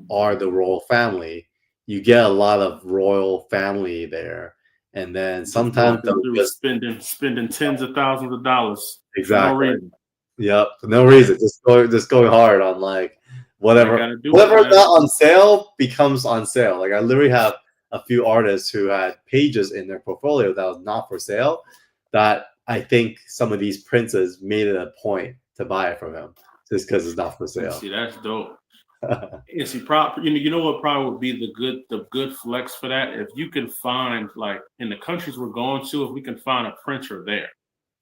are the royal family, you get a lot of royal family there, and then just sometimes walking they'll through, just spending tens of thousands of dollars for no exactly. reason. Yep, for no reason. Just going hard on like I whatever gotta do it, whatever's man. not on sale becomes on sale. Like I literally have a few artists who had pages in their portfolio that was not for sale, that I think some of these princes made it a point to buy it from him just because it's not for sale. See, that's dope. And see, you know what probably would be the good flex for that if you can find like in the countries we're going to, if we can find a printer there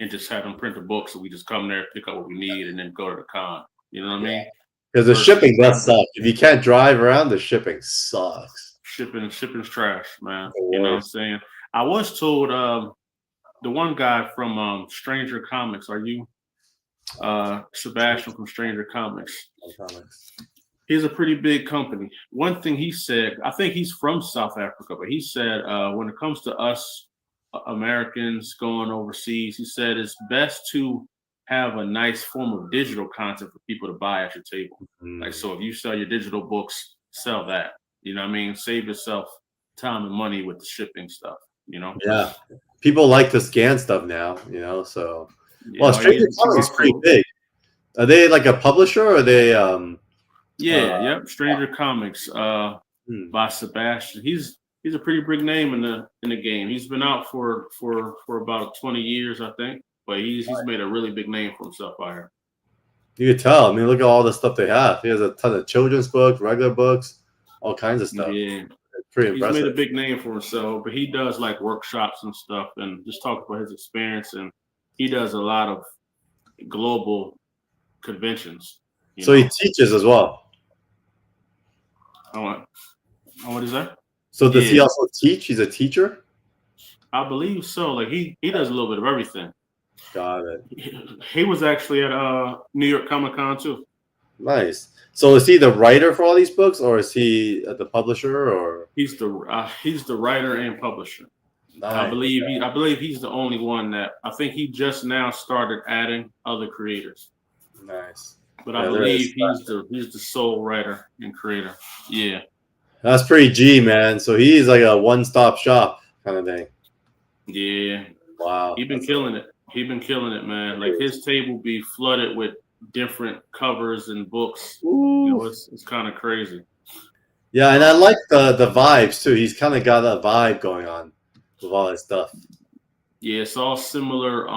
and just have them print a book, so we just come there, pick up what we need, and then go to the con. You know what I mean? Because the shipping does suck. If you can't drive around, the shipping sucks. Shipping's trash, man. You know what I'm saying? I was told the one guy from Stranger Comics. Are you Sebastian from Stranger Comics? He's a pretty big company. One thing he said, I think he's from South Africa, but he said when it comes to us Americans going overseas, he said it's best to have a nice form of digital content for people to buy at your table. Like, so if you sell your digital books, sell that. You know what I mean? Save yourself time and money with the shipping stuff, you know? Yeah. People like to scan stuff now, you know, so. Yeah, well, Stranger Comics is pretty big. Are they like a publisher or are they Stranger Comics by Sebastian. He's a pretty big name in the game. He's been out for about 20 years, I think. But he's made a really big name for himself out here. You could tell. I mean, look at all the stuff they have. He has a ton of children's books, regular books, all kinds of stuff. Yeah, it's pretty impressive. He's made a big name for himself, but he does like workshops and stuff, and just talk about his experience. And he does a lot of global conventions. So he teaches as well. What is that? So does he also teach? He's a teacher? I believe so. Like he does a little bit of everything. Got it. He was actually at New York Comic Con too. Nice. So is he the writer for all these books, or is he the publisher? Or he's the writer and publisher. Nice. I believe he's the only one that I think he just now started adding other creators. Nice. But I believe he's the sole writer and creator. Yeah. That's pretty G, man. So he's like a one-stop shop kind of thing. Yeah. Wow. He's been killing it. He's been killing it, man. Like his table be flooded with different covers and books. Ooh. You know, it's kind of crazy. Yeah, and I like the vibes too. He's kind of got a vibe going on with all his stuff. Yeah, it's all similar.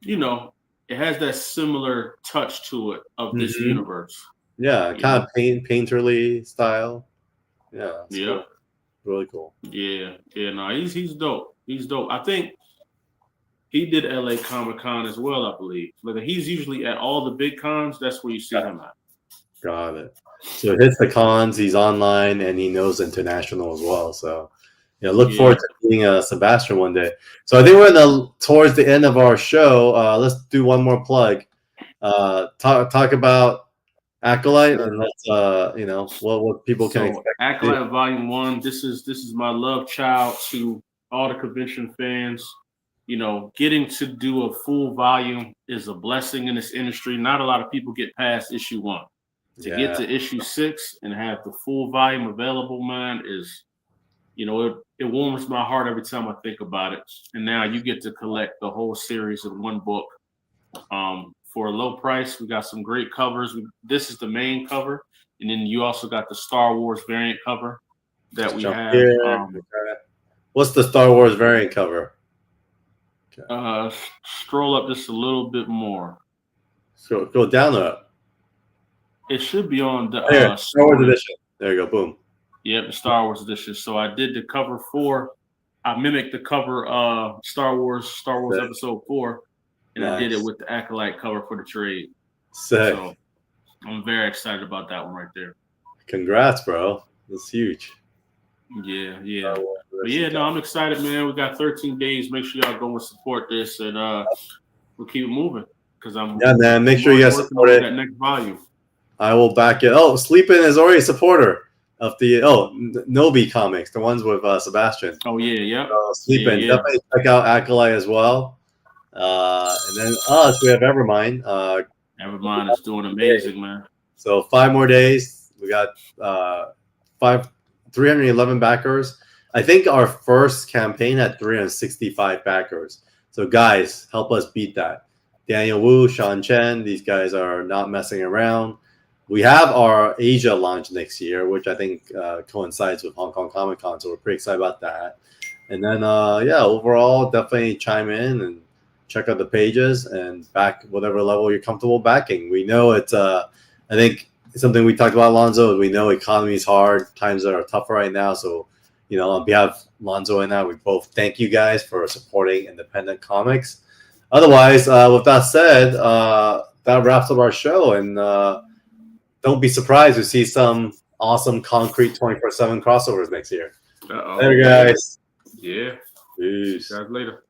You know, it has that similar touch to it of this universe. Yeah, kind of painterly style. Yeah. Yeah. Cool. Really cool. Yeah. No, he's dope. He's dope. I think he did LA Comic Con as well, I believe. Like he's usually at all the big cons. That's where you see him at. Got it. So hits the cons. He's online and he knows international as well. So look forward to meeting Sebastian one day. So I think we're towards the end of our show. Let's do one more plug. Talk about Acolyte and let's what people can expect. Acolyte Volume 1. This is my love child to all the convention fans. You know, getting to do a full volume is a blessing in this industry. Not a lot of people get past issue 1. To get to issue 6 and have the full volume available, man, is, you know, it warms my heart every time I think about it. And now you get to collect the whole series in one book for a low price. We got some great covers. This is the main cover. And then you also got the Star Wars variant cover that we have. What's the Star Wars variant cover? Scroll up just a little bit more. So go down or up? It should be on the Star Wars edition. There you go. Boom. Yep, the Star Wars edition. So I did the cover 4. I mimicked the cover Star Wars Episode 4, and I did it with the Acolyte cover for the trade. Sick. So I'm very excited about that one right there. Congrats, bro. That's huge. Yeah. But I'm excited, man. We got 13 days. Make sure y'all go and support this, and we'll keep it moving. Man. Make sure you guys support it. That next volume. I will back it. Oh, Sleepin is already a supporter of the Nobi comics, the ones with Sebastian. Oh yeah. Sleepin, definitely check out Acolyte as well. And then us, we have Evermind. Evermind is doing amazing, man. So 5 more days. We got 311 backers. I think our first campaign had 365 backers. So guys, help us beat that. Daniel Wu, Sean Chen, these guys are not messing around. We have our Asia launch next year, which I think coincides with Hong Kong Comic Con, so we're pretty excited about that. And then, overall, definitely chime in and check out the pages and back whatever level you're comfortable backing. We know it's, I think something we talked about, Lonzo, we know economy is hard. Times are tougher right now. So, on behalf of Lonzo and I, we both thank you guys for supporting independent comics. Otherwise, with that said, that wraps up our show. And don't be surprised to see some awesome Konkret 24/7 crossovers next year. Uh-oh. Later, guys. Yeah. Peace. Guys, later.